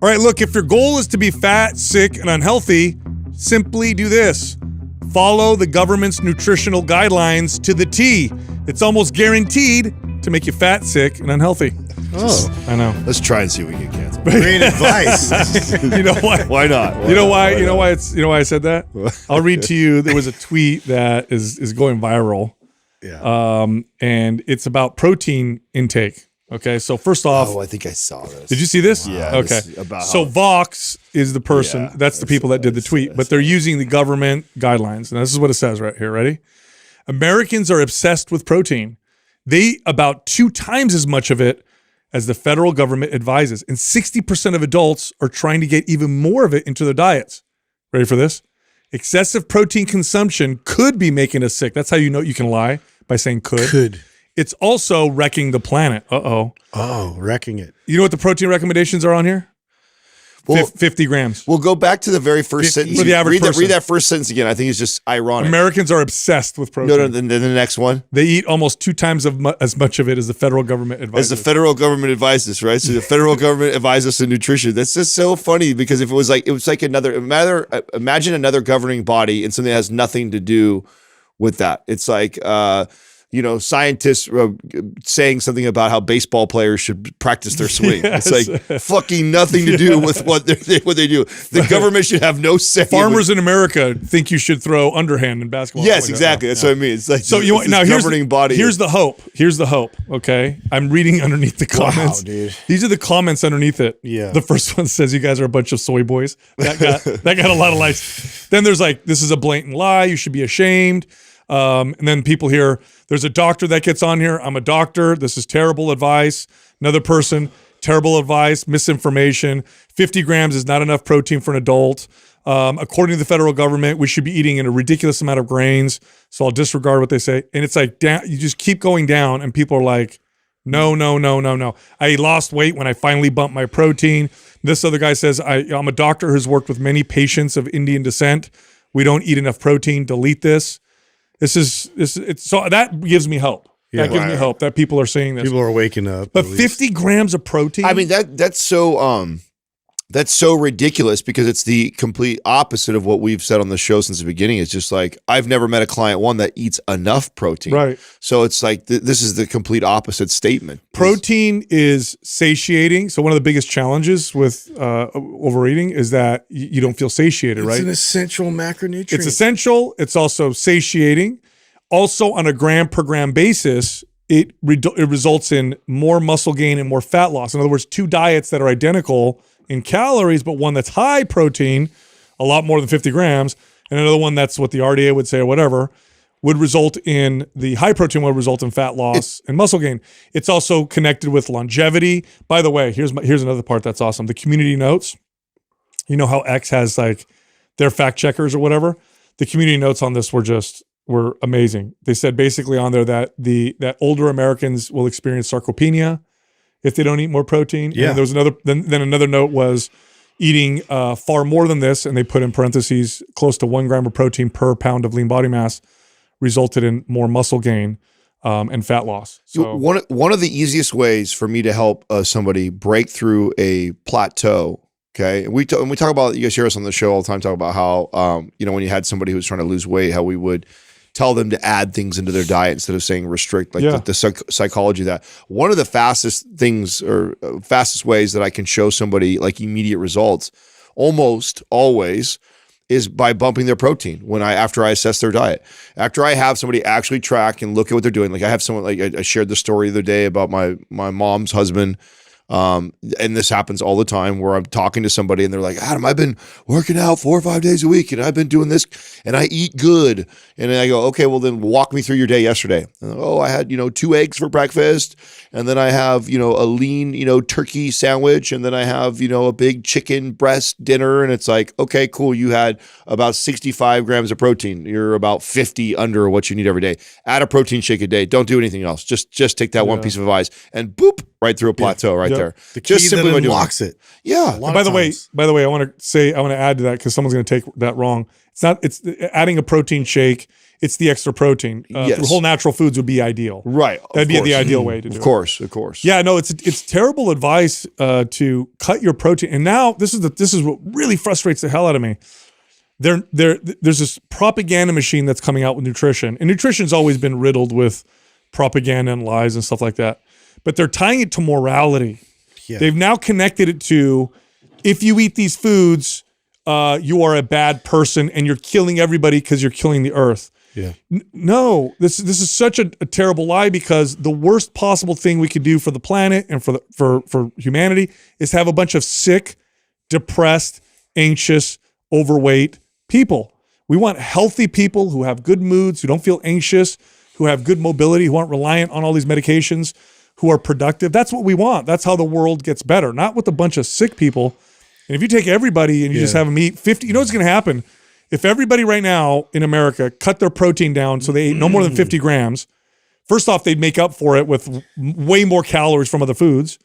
All right, look, if your goal is to be fat, sick, and unhealthy, simply do this. Follow the government's nutritional guidelines to the T. It's almost guaranteed to make you fat, sick, and unhealthy. Oh, I know. Let's try and see if we get canceled. great advice. You know why? Why not? You know why? You know why I said that? I'll read to you. There was a tweet that is going viral. Yeah. And it's about protein intake. Okay, so first off, Oh, I think I saw this. did you see this? Yeah. Okay. this is about So how- Vox is the person. Yeah, that's the people that did the tweet, but they're using the government guidelines. And this is what it says right here. Ready? Americans are obsessed with protein. They eat about 2 times as much of it as the federal government advises. And 60% of adults are trying to get even more of it into their diets. Ready for this? Excessive protein consumption could be making us sick. That's how you know you can lie, by saying could. Could. It's also wrecking the planet. Uh-oh. Oh, wrecking it. You know what the protein recommendations are on here? Well, 50 grams. We'll go back to the very first sentence. For the average person. Read that first sentence again. I think it's just ironic. Americans are obsessed with protein. No, the next one. They eat almost 2 times as much of it as the federal government advises. As the federal government advises, right? So the federal government advises us in nutrition. That's just so funny because if it was like imagine another governing body and something that has nothing to do with that. It's like scientists saying something about how baseball players should practice their swing. Yes. It's like fucking nothing to do with what they do. The government should have no say. Farmers in America think you should throw underhand in basketball. Yes, exactly. That's what I mean. It's like So you want now governing body. Here's the hope. Here's the hope. Okay, I'm reading underneath the comments. Wow, dude. These are the comments underneath it. Yeah. The first one says, "You guys are a bunch of soy boys." That got a lot of likes. Then there's like, "This is a blatant lie. You should be ashamed." And then people here, there's a doctor that gets on here. I'm a doctor. This is terrible advice. Another person, terrible advice, misinformation. 50 grams is not enough protein for an adult. According to the federal government, we should be eating in a ridiculous amount of grains. So I'll disregard what they say. And it's like, you just keep going down and people are like, no. I lost weight when I finally bumped my protein. This other guy says, I'm a doctor who's worked with many patients of Indian descent. We don't eat enough protein. Delete this. So that gives me hope. Yeah. That gives me hope that people are seeing this. People are waking up. But at least. 50 grams of protein? I mean, that's so ridiculous because it's the complete opposite of what we've said on the show since the beginning. It's just like, I've never met a client, one, that eats enough protein. Right. So it's like, this is the complete opposite statement. Protein is satiating. So one of the biggest challenges with overeating is that you don't feel satiated, right? It's an essential macronutrient. It's essential. It's also satiating. Also, on a gram per gram basis, it results in more muscle gain and more fat loss. In other words, 2 diets that are identical in calories, but one that's high protein, a lot more than 50 grams, and another one that's what the RDA would say or whatever, would result in the high protein would result in fat loss and muscle gain. It's also connected with longevity. By the way, here's another part that's awesome. The community notes. You know how X has like their fact checkers or whatever? The community notes on this were amazing. They said basically on there that older Americans will experience sarcopenia if they don't eat more protein. Yeah. And there was another note was eating far more than this, and they put in parentheses close to 1 gram of protein per pound of lean body mass resulted in more muscle gain and fat loss. So one of the easiest ways for me to help somebody break through a plateau. Okay, and we talk about, you guys hear us on the show all the time talk about how when you had somebody who was trying to lose weight, how we would tell them to add things into their diet instead of saying restrict, like the psychology of that. One of the fastest things or fastest ways that I can show somebody like immediate results almost always is by bumping their protein after I assess their diet. After I have somebody actually track and look at what they're doing. Like I have someone, like I shared the story the other day about my mom's husband. And this happens all the time where I'm talking to somebody and they're like, Adam, I've been working out 4 or 5 days a week and I've been doing this and I eat good. And then I go, okay, well then walk me through your day yesterday. And, I had, 2 eggs for breakfast. And then I have, a lean, turkey sandwich. And then I have, a big chicken breast dinner. And it's like, okay, cool. You had about 65 grams of protein. You're about 50 under what you need every day. Add a protein shake a day. Don't do anything else. Just take that one piece of advice and boop, right through a plateau right there. The key Just simply that by doing unlocks it. Yeah. by the way, I want to add to that because someone's going to take that wrong. It's adding a protein shake it's the extra protein. Yes. Through whole natural foods would be ideal. Right. That'd be the ideal way to do it. Of course. Yeah, no, it's terrible advice to cut your protein. And now this is what really frustrates the hell out of me. There's this propaganda machine that's coming out with nutrition, and nutrition's always been riddled with propaganda and lies and stuff like that. But they're tying it to morality. Yeah. They've now connected it to, if you eat these foods, you are a bad person and you're killing everybody because you're killing the earth. Yeah. No, this is such a terrible lie, because the worst possible thing we could do for the planet and for humanity is have a bunch of sick, depressed, anxious, overweight people. We want healthy people who have good moods, who don't feel anxious, who have good mobility, who aren't reliant on all these medications, who are productive. That's what we want. That's how the world gets better, not with a bunch of sick people. And if you take everybody and you just have them eat 50, you know what's going to happen? If everybody right now in America cut their protein down so they ate no more than 50 grams, first off, they'd make up for it with way more calories from other foods.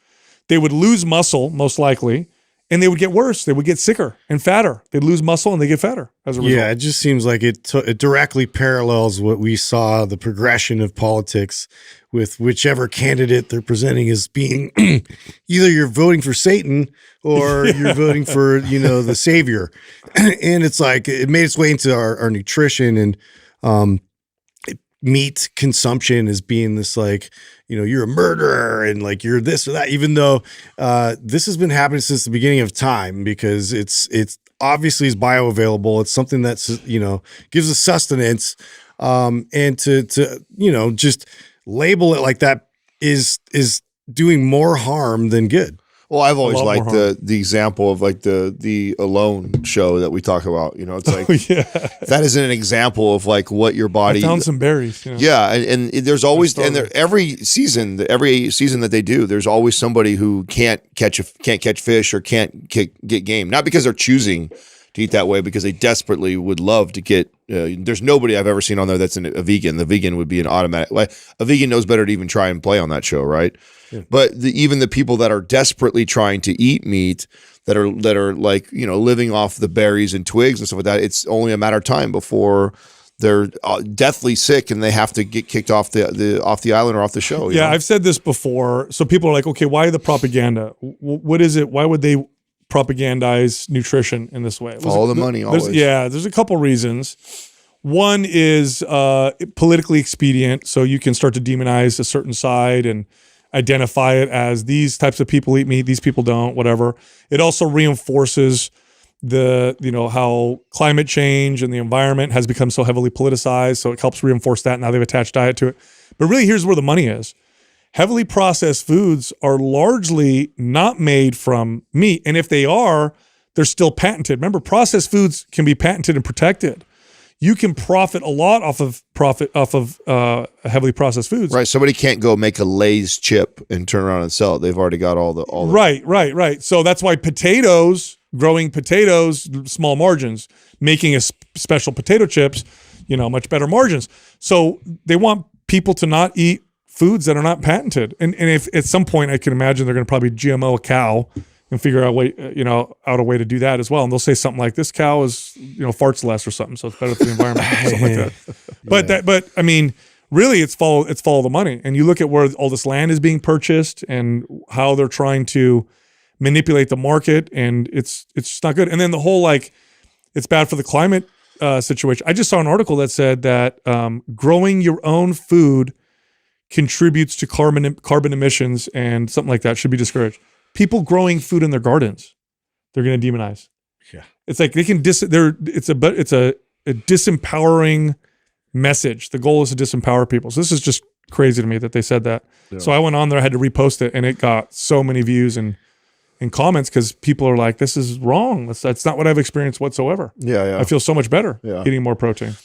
They would lose muscle, most likely, and they would get worse. They would get sicker and fatter. They'd lose muscle and they get fatter as a result. Yeah, it just seems like it directly parallels what we saw, the progression of politics, with whichever candidate they're presenting as being either you're voting for Satan or you're voting for, the savior. And it's like it made its way into our nutrition, and meat consumption as being this like, you're a murderer and like you're this or that, even though this has been happening since the beginning of time, because it's obviously is bioavailable. It's something that's, gives us sustenance. And to just label it like that is doing more harm than good. Well, I've always lot more liked the example of like the Alone show that we talk about. It's like that isn't an example of like what your body. I found some berries. Yeah, and there's always every season that they do, there's always somebody who can't catch fish or can't get game, not because they're choosing to eat that way, because they desperately would love to get. There's nobody I've ever seen on there that's a vegan. The vegan would be an automatic. Like a vegan knows better to even try and play on that show, right? Yeah. But even the people that are desperately trying to eat meat, that are like living off the berries and twigs and stuff like that, it's only a matter of time before they're deathly sick and they have to get kicked off the island or off the show. Yeah, I've said this before. So people are like, okay, why the propaganda? What is it? Why would they propagandize nutrition in this way? Follow the money always. There's a couple reasons. One is politically expedient, so you can start to demonize a certain side and identify it as these types of people eat meat, these people don't, whatever. It also reinforces how climate change and the environment has become so heavily politicized, so it helps reinforce that. Now they've attached diet to it. But really, here's where the money is. Heavily processed foods are largely not made from meat. And if they are, they're still patented. Remember, processed foods can be patented and protected. You can profit a lot off of heavily processed foods. Right. Somebody can't go make a Lay's chip and turn around and sell it. They've already got all the Right. So that's why growing potatoes, small margins, making a special potato chips, much better margins. So they want people to not eat foods that are not patented. And if at some point I can imagine they're going to probably GMO a cow and figure out a way to do that as well. And they'll say something like, this cow is, farts less or something, so it's better for the environment, something like that. But I mean, really it's follow the money. And you look at where all this land is being purchased and how they're trying to manipulate the market, and it's just not good. And then the whole, like, it's bad for the climate situation. I just saw an article that said that growing your own food contributes to carbon emissions, and something like that should be discouraged. People growing food in their gardens, they're going to demonize. Yeah, it's like they can it's a disempowering message. The goal is to disempower people. So this is just crazy to me that they said that. Yeah. So I went on there, I had to repost it, and it got so many views and comments because people are like, "This is wrong. That's not what I've experienced whatsoever." Yeah. I feel so much better eating more protein.